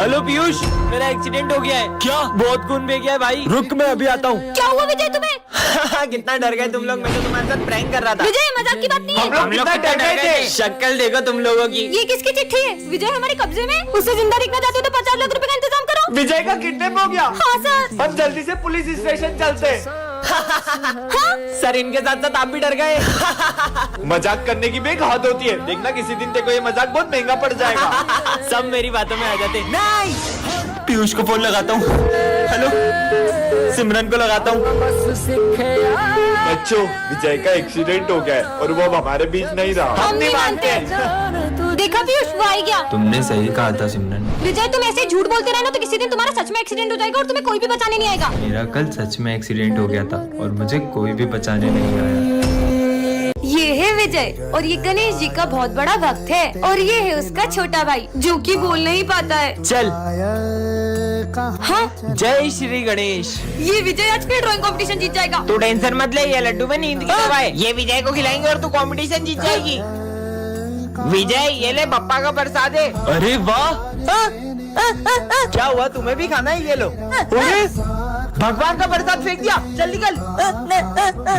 Hello Piyush, मेरा accident हो गया है। क्या? बहुत खून बह गया है भाई। रुक, मैं अभी आता हूँ। क्या हुआ विजय तुम्हें? कितना डर गए तुम लोग। मैं तो तुम्हारे साथ प्रैंक कर रहा था। विजय मजाक की बात नहीं है। हम लोग कितना डर गए थे। शक्ल देखो तुम लोगों की। ये किसकी चिट्ठी है? विजय हमारे कब्जे में। उसे जिंदा देखना चाहते हो तो 50 लाख रुपए का इंतजाम करो। विजय का किडनैप हो गया। हाँ सर। हम जल्दी से पुलिस स्टेशन चलते हैं। सर इनके साथ साथ आप भी डर गए। मजाक करने की भी एक हद होती है। देखना किसी दिन तेरे को ये मजाक बहुत महंगा पड़ जाएगा। सब मेरी बातों में आ जाते। नहीं, पीयूष को फोन लगाता हूँ। हेलो, सिमरन को लगाता हूँ। बच्चों, विजय का एक्सीडेंट हो गया है और वो अब हमारे बीच नहीं रहा। हम नहीं मानते। देखा पीयूष, वो आ गया। तुमने सही कहा था सिमरन। विजय तुम ऐसे झूठ बोलते रहना तो किसी दिन तुम्हारा सच में एक्सीडेंट हो जाएगा और तुम्हें कोई भी बचाने नहीं आएगा। मेरा कल सच में एक्सीडेंट हो गया था और मुझे कोई भी बचाने नहीं आया। ये है विजय और ये गणेश जी का बहुत बड़ा भक्त है और ये है उसका छोटा भाई जो कि बोल नहीं पाता है। चल, हाँ, जय श्री गणेश। ये विजय आज फिर ड्राइंग कंपटीशन जीत जाएगा। तू टेंशन मत ले, ये लड्डू में नींद की दवा है। ये विजय को खिलाएंगे और तू कंपटीशन जीत जाएगी। विजय, ये ले पप्पा का प्रसाद है। अरे वाह, क्या हुआ? तुम्हें भी खाना है? ये लो। भगवान का प्रसाद फेंक दिया। चल निकल।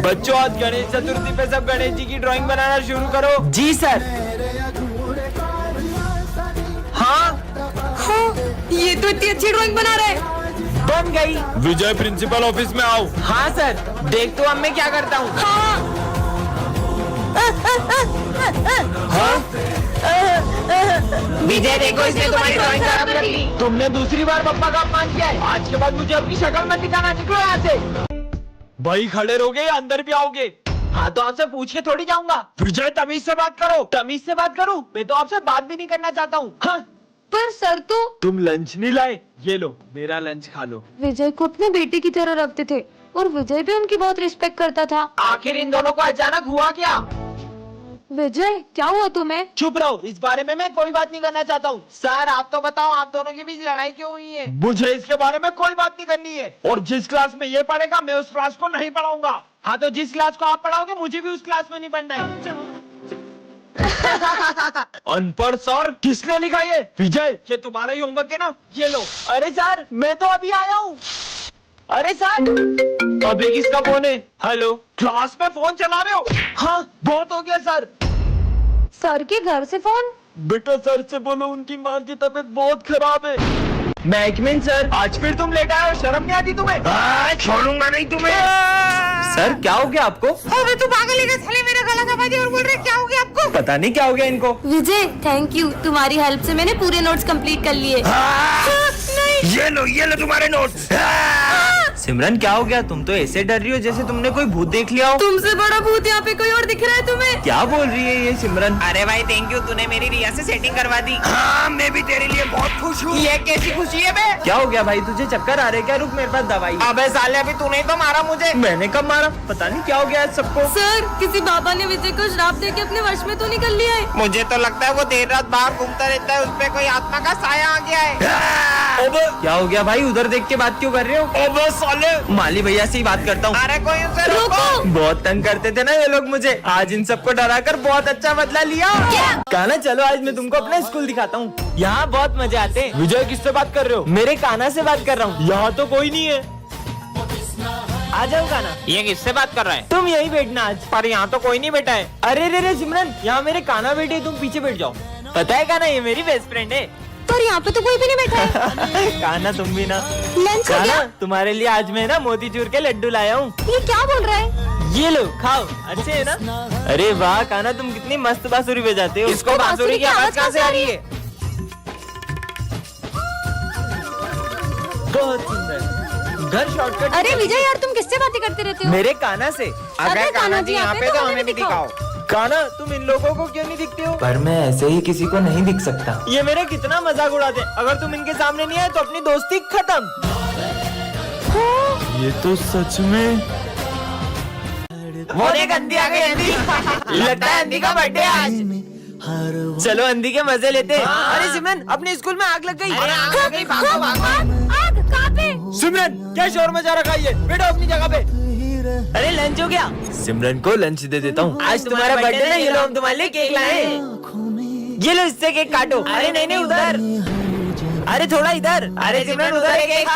बच्चों, आज गणेश चतुर्थी पे सब गणेश जी की ड्राइंग बनाना शुरू करो। जी सर। हाँ, ये तो इतनी अच्छी ड्राइंग बना रहा है। बन गई। विजय, प्रिंसिपल ऑफिस में आओ। हाँ सर, देख तो अब मैं क्या करता हूँ। हाँ। विजय देखो, इसने तुम्हारी ड्राइंग खराब कर दी। तुमने दूसरी बार पप्पा का अपमान किया है। आज के बाद मुझे अपनी शक्ल मत दिखाना। निकलो यहाँ से। भाई खड़े रहोगे या अंदर भी आओगे? हाँ तो आपसे पूछ के थोड़ी जाऊंगा। विजय, तमीज से बात करो। तमीज से बात करूं? मैं तो आपसे बात भी नहीं करना चाहता हूँ। हाँ, पर सर तो तुम लंच नहीं लाए? ये लो, मेरा लंच खा लो। विजय को अपने बेटे की तरह रखते थे और विजय भी उनकी बहुत रिस्पेक्ट करता था। आखिर इन दोनों को अचानक हुआ क्या? विजय, क्या हुआ तुम्हें? चुप रहो, इस बारे में मैं कोई बात नहीं करना चाहता हूँ। सर आप तो बताओ, आप दोनों के बीच लड़ाई क्यों हुई है? मुझे इसके बारे में कोई बात नहीं करनी है और जिस क्लास में ये पढ़ेगा मैं उस क्लास को नहीं पढ़ाऊंगा। हाँ तो जिस क्लास को आप पढ़ाओगे मुझे भी उस क्लास में नहीं पढ़ना है। अनपढ़ सर, किसने लिखा ये? विजय, ये तुम्हारा ही होमवर्क है ना? ये लो। अरे सर, मैं तो अभी आया हूँ। अरे सर, अभी किसका फोन है? हेलो, क्लास में फोन चला रहे हो? हाँ बहुत हो गया सर। सर के घर से फोन? बेटा, सर से बोलो उनकी माँ की तबीयत बहुत खराब है। मैकमिन सर, आज फिर तुम लेट आए हो, शर्म नहीं आती तुम्हें? छोड़ूंगा नहीं तुम्हें। सर क्या हो गया आपको? अबे तू पागल है क्या? साले मेरा गला दबा दिया और बोल रहे क्या हो गया आपको? पता नहीं क्या हो गया इनको। विजय, थैंक यू, तुम्हारी हेल्प से मैंने पूरे नोट्स कंप्लीट कर लिए। नहीं। ये लो तुम्हारे नोट्स। सिमरन क्या हो गया? तुम तो ऐसे डर रही हो जैसे तुमने कोई भूत देख लिया हो। तुमसे बड़ा भूत यहाँ पे कोई और दिख रहा है तुम्हें? क्या बोल रही है ये सिमरन? अरे भाई थैंक यू, तूने मेरी रिया से सेटिंग करवा दी। हाँ, मैं भी तेरे लिए बहुत खुश हूँ। ये कैसी खुशी है बे? क्या हो गया भाई, तुझे चक्कर आ रहे क्या? रुक, मेरे पास दवाई। अबे साले, अभी तूने तो मारा मुझे। मैंने कब मारा? पता नहीं क्या हो गया है सबको। सर, किसी बाबा ने विजय को श्राप देके अपने वश में तो नहीं कर लिया है? मुझे तो लगता है वो देर रात बाहर घूमता रहता है, उसपे कोई आत्मा का साया आ गया है। अबे क्या हो गया भाई? उधर देख के बात क्यों कर रहे हो? अबे साले, माली भैया से ही बात करता हूँ। अरे कोई उसे रोको। बहुत तंग करते थे ना ये लोग मुझे। आज इन सबको डराकर बहुत अच्छा बदला लिया। क्या? काना चलो, आज मैं तुमको अपना स्कूल दिखाता हूँ। यहाँ बहुत मजे आते हैं। विजय किससे बात कर रहे हो? मेरे काना से बात कर रहा हूँ। यहाँ तो कोई नहीं है। आ जाओ काना। ये किससे बात कर रहा है? तुम यही बैठना आज। पर यहाँ तो कोई नहीं बैठा है। अरे रे सिमरन, यहाँ मेरे काना बैठे, तुम पीछे बैठ जाओ। पता है काना, ये मेरी बेस्ट फ्रेंड है। पर यहाँ पे तो कोई भी नहीं बैठा है। काना तुम भी ना। लंच हो काना, गया? तुम्हारे लिए आज मैं ना मोतीचूर के लड्डू लाया हूँ। ये क्या बोल रहा है? ये लो खाओ, अच्छे है ना? अरे वाह काना, तुम कितनी मस्त बांसुरी बजाते हो। इसको बांसुरी की आवाज कहाँ से आ रही है? बहुत सुंदर। घर शॉर्टकट। अरे विजय यार, तुम किससे बातें करते रहते हो? मेरे काना से। अगर कान्हा जी यहाँ पे तो हमें भी दिखाओ। काना, तुम इन लोगों को क्यों नहीं दिखते हो? पर मैं ऐसे ही किसी को नहीं दिख सकता। ये मेरा कितना मजाक उड़ाते हैं। अगर तुम इनके सामने नहीं आए तो अपनी दोस्ती खत्म। ये तो सच में। वो देख अंधी आ गई। अंधी लगता है अंधी का बर्थडे आज। चलो अंधी के मजे लेते हैं। अरे सिमरन, अपने स्कूल में आग लग गई। भागो भागो। आग कहाँ पे? सिमरन क्या शोर मचा रखा है? ये बैठो अपनी जगह पे। अरे लंच हो गया? सिमरन को लंच दे देता हूँ। आज तुम्हारा बर्थडे ना, ये लो हम तुम्हारे लिए केक लाए हैं। ये लो, इससे केक काटो। अरे नहीं उधर। अरे थोड़ा इधर। अरे सिमरन उधर है केक।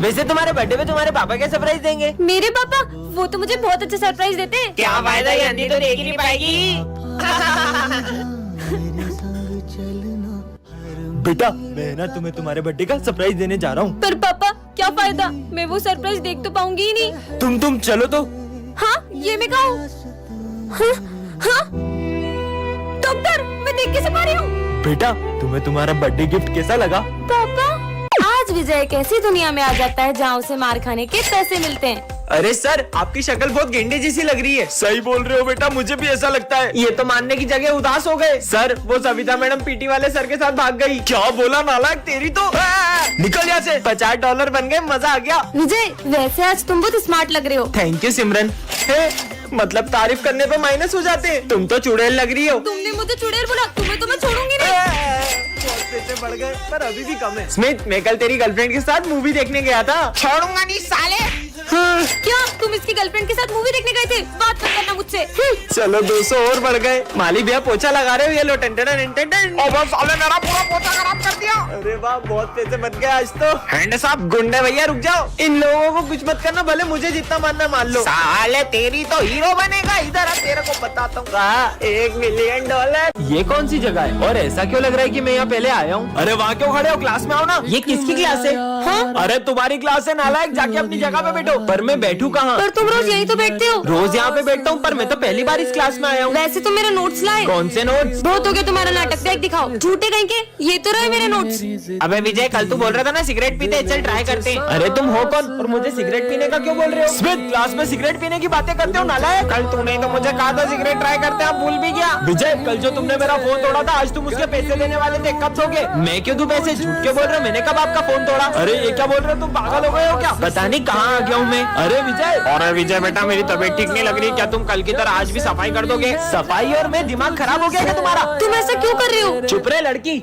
वैसे तुम्हारे बर्थडे पे तुम्हारे पापा क्या सरप्राइज देंगे? मेरे पापा वो तो मुझे बहुत अच्छा सरप्राइज देते हैं। क्या फायदा, ये अंधी तो देख ही नहीं पाएगी। बेटा मैं ना तुम्हें तुम्हारे बर्थडे का सरप्राइज देने जा रहा हूँ। पर पापा क्या फायदा, मैं वो सरप्राइज देख तो पाऊंगी ही नहीं। तुम चलो तो। हाँ ये मैं कहूँ। हाँ, हाँ? डॉक्टर मैं देख कैसे पा रही हूँ? बेटा तुम्हें तुम्हारा बर्थडे गिफ्ट कैसा लगा? पापा आज विजय एक ऐसी दुनिया में आ जाता है जहाँ उसे मार खाने के पैसे मिलते हैं। अरे सर, आपकी शक्ल बहुत गेंडे जैसी लग रही है। सही बोल रहे हो बेटा, मुझे भी ऐसा लगता है। ये तो मानने की जगह उदास हो गए। सर, वो सविता मैडम पीटी वाले सर के साथ भाग गई। क्या बोला नालायक, तेरी तो निकल यहाँ से। $50 बन गए, मजा आ गया। विजय वैसे आज तुम बहुत स्मार्ट लग रहे हो। थैंक यू सिमरन। मतलब तारीफ करने पे माइनस हो जाते हैं। तुम तो चुड़ैल लग रही हो। तुमने मुझे चुड़ैल बोला, तुम्हें तो मैं छोड़ूंगी नहीं। बहुत पैसे बढ़ गए पर अभी भी कम है। स्मिथ, मैं कल तेरी गर्लफ्रेंड के साथ मूवी देखने गया था। छोड़ूंगा नहीं साले। क्या तुम इसकी गर्लफ्रेंड के साथ मूवी देखने गए थे? बात मत करना मुझसे। चलो 200 और बढ़ गए। माली भैया पोछा लगा रहे हो, ये लो टन साले मेरा पूरा पोछा खराब कर दिया। अरे वाह, बहुत पैसे बच गए आज तो। हैंड साहब, गुंडे भैया रुक जाओ। इन लोगों को कुछ मत करना, भले मुझे जितना मानना मान लो। साले तेरी तो हीरो बनेगा। इधर आ, तेरे को बताता हूँ। $1 मिलियन। ये कौन सी जगह है और ऐसा क्यों लग रहा है कि मैं यहाँ पहले आया हूँ? अरे वहाँ क्यों खड़े हो, क्लास में आओ ना। ये किसकी क्लास है? हाँ? अरे तुम्हारी क्लास है नालायक, जाके अपनी जगह पे बैठो। पर मैं बैठू कहाँ? पर तुम रोज यही तो बैठते हो। रोज यहाँ पे बैठता हूँ, पर मैं तो पहली बार इस क्लास में आया हूँ। वैसे तो मेरे नोट्स लाए। कौन से नोट्स? बहुत हो गया तुम्हारा नाटक, बैग दिखाओ। झूठे कहीं के, ये तो रहे मेरे नोट्स। अबे विजय, कल तू बोल रहा था ना सिगरेट पीते, चल ट्राई करते हैं। अरे तुम हो कौन और मुझे सिगरेट पीने का क्यों बोल रहे हो? स्मिथ, क्लास में सिगरेट पीने की बातें करते हो नालायक। कल तूने तो मुझे कहा था सिगरेट ट्राई करते हैं, आप भूल भी गया। विजय, कल जो तुमने मेरा फोन तोड़ा था, आज तुम उसके पैसे देने वाले थे, कब दोगे? मैं क्यों दूं पैसे? झूठ क्यों बोल रहे हो? मैंने कब आपका फोन तोड़ा? अरे ये क्या बोल रहे हो, तुम पागल हो गए हो क्या? पता नहीं कहाँ आ गया हूँ मैं। अरे विजय। और विजय बेटा, मेरी तबीयत ठीक नहीं लग रही, क्या तुम कल की तरह आज भी सफाई कर दोगे? सफाई और मैं दिमाग खराब हो गया क्या तुम्हारा? तुम ऐसा क्यों कर रहे हो? चुप रहे लड़की।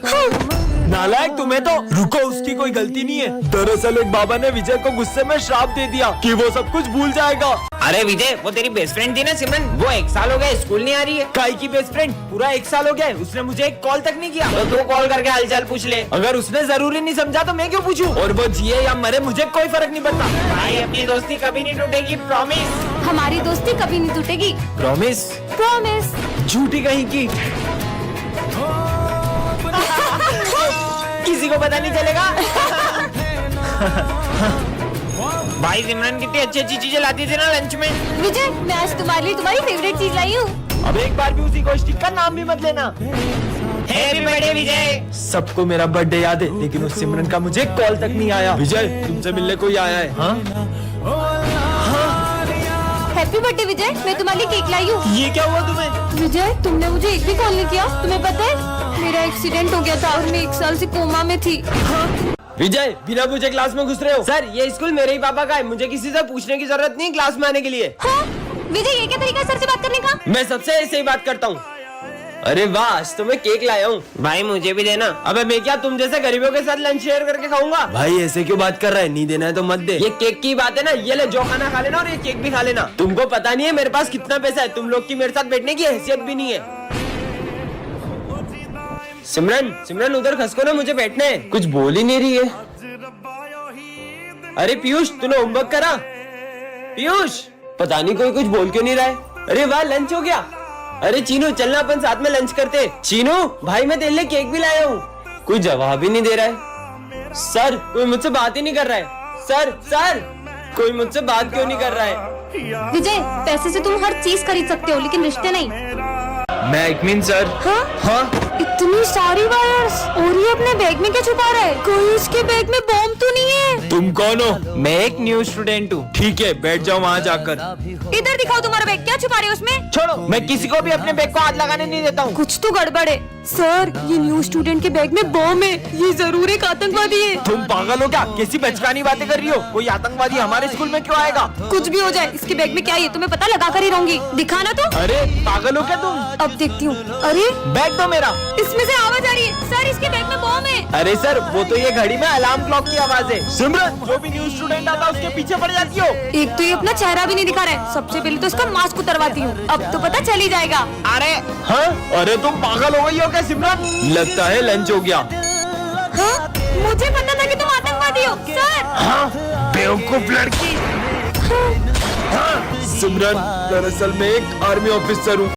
नालायक, तुम्हें तो रुको, उसकी कोई गलती नहीं है। दरअसल एक बाबा ने विजय को गुस्से में श्राप दे दिया कि वो सब कुछ भूल जाएगा। अरे विजय, वो तेरी बेस्ट फ्रेंड थी ना सिमरन, वो 1 साल हो गया स्कूल नहीं आ रही है। काई की बेस्ट फ्रेंड? पूरा 1 साल हो गया है, उसने मुझे एक कॉल तक नहीं किया। तो तू कॉल करके हालचाल पूछ ले। अगर उसने जरूरी नहीं समझा तो मैं क्यों पूछूं? और वो जिए या मरे मुझे कोई फर्क नहीं पड़ता। भाई, अपनी दोस्ती कभी नहीं टूटेगी, प्रॉमिस। हमारी दोस्ती कभी नहीं टूटेगी, प्रॉमिस? प्रॉमिस। झूठी कहीं की। किसी को पता नहीं चलेगा। भाई सिमरन कितनी अच्छी अच्छी चीजें लाती थी ना लंच में। विजय, मैं आज तुम्हारे लिए तुम्हारी फेवरेट चीज लाई हूँ। अब एक बार भी उसी गोष्ठी का नाम भी मत लेना। हैप्पी बर्थडे विजय। सबको मेरा बर्थडे याद है, लेकिन उस सिमरन का मुझे कॉल तक नहीं आया। विजय, तुमसे मिलने कोई आया है? हाँ? हैप्पी बर्थडे विजय, मैं तुम्हारे लिए केक लाई हूँ। ये क्या हुआ तुम्हें? विजय, तुमने मुझे एक भी कॉल नहीं किया। तुम्हें पता है मेरा एक्सीडेंट हो गया था और मैं 1 साल से कोमा में थी। विजय, बिना पूछे क्लास में घुस रहे हो? सर, ये स्कूल मेरे ही पापा का है, मुझे किसी से पूछने की जरूरत नहीं क्लास में आने के लिए। हाँ? विजय, ये क्या तरीका है सर से बात करने का? मैं सबसे ऐसे ही बात करता हूँ। अरे वाह, आज तो मैं केक लाया हूँ। भाई मुझे भी देना। अबे मैं क्या तुम जैसे गरीबों के साथ लंच शेयर करके खाऊंगा? भाई ऐसे क्यों बात कर रहा है? नहीं देना है तो मत दे। ये केक की बात है ना, ये ले, जो खाना खा लेना और ये केक भी खा लेना। तुमको पता नहीं है मेरे पास कितना पैसा है, तुम लोग की मेरे साथ बैठने की हैसियत भी नहीं है। सिमरन उधर खसको ना, मुझे बैठना है। कुछ बोल ही नहीं रही है। अरे पीयूष, तूने होमवर्क करा? पीयूष, पता नहीं कोई कुछ बोल क्यों नहीं रहा है। अरे वाह, लंच हो गया। अरे चीनू, चलना अपन साथ में लंच करते। चीनू भाई, मैं तेरे लिए केक भी लाया हूँ। कोई जवाब ही नहीं दे रहा है। सर, कोई मुझसे बात ही नहीं कर रहा है। सर, कोई मुझसे बात क्यों नहीं कर रहा है? विजय, पैसे से तुम हर चीज खरीद सकते हो, लेकिन रिश्ते नहीं। मैं इकमीन सर। हाँ? इतनी सारी वायर्स, और ये अपने बैग में क्या छुपा रहा है? कोई इसके बैग में बॉम्ब तो नहीं है? तुम कौन हो? मैं एक न्यू स्टूडेंट हूँ। ठीक है, बैठ जाओ वहाँ जाकर। इधर दिखाओ तुम्हारा बैग, क्या छुपा रहे हो उसमें? छोड़ो, मैं किसी को भी अपने बैग को हाथ लगाने नहीं देता हूँ। कुछ तो गड़बड़ है। सर, ये न्यू स्टूडेंट के बैग में बॉम्ब है, ये जरूर एक आतंकवादी है। तुम पागल हो क्या? कैसी बचकानी बातें कर रही हो? कोई आतंकवादी हमारे स्कूल में क्यों आएगा? कुछ भी हो जाए, इसके बैग में क्या है तुम्हें पता लगा कर ही रहूंगी। दिखाना तो। अरे पागल हो क्या तुम? अब देखती हूँ। अरे बैग दो मेरा। इसमें से आवाज आ रही है। सर, इसके बैग में बॉम्ब है। अरे सर, वो तो ये घड़ी में अलार्म क्लॉक की आवाज है। सिमरन, जो भी न्यू स्टूडेंट आता है उसके पीछे पड़ जाती हो। एक तो ये अपना चेहरा भी नहीं दिखा रहा है। सबसे पहले तो इसका मास्क उतरवाती हूँ, अब तो पता चल ही जाएगा। अरे हाँ? अरे तुम पागल हो गई हो क्या सिमरन? लगता है लंच हो गया। हाँ? मुझे पता था कि तुम आतंकवादी हो सर। हाँ, बेवकूफ लड़की। हाँ, सिमरन, दरअसल मैं एक आर्मी ऑफिसर हूँ।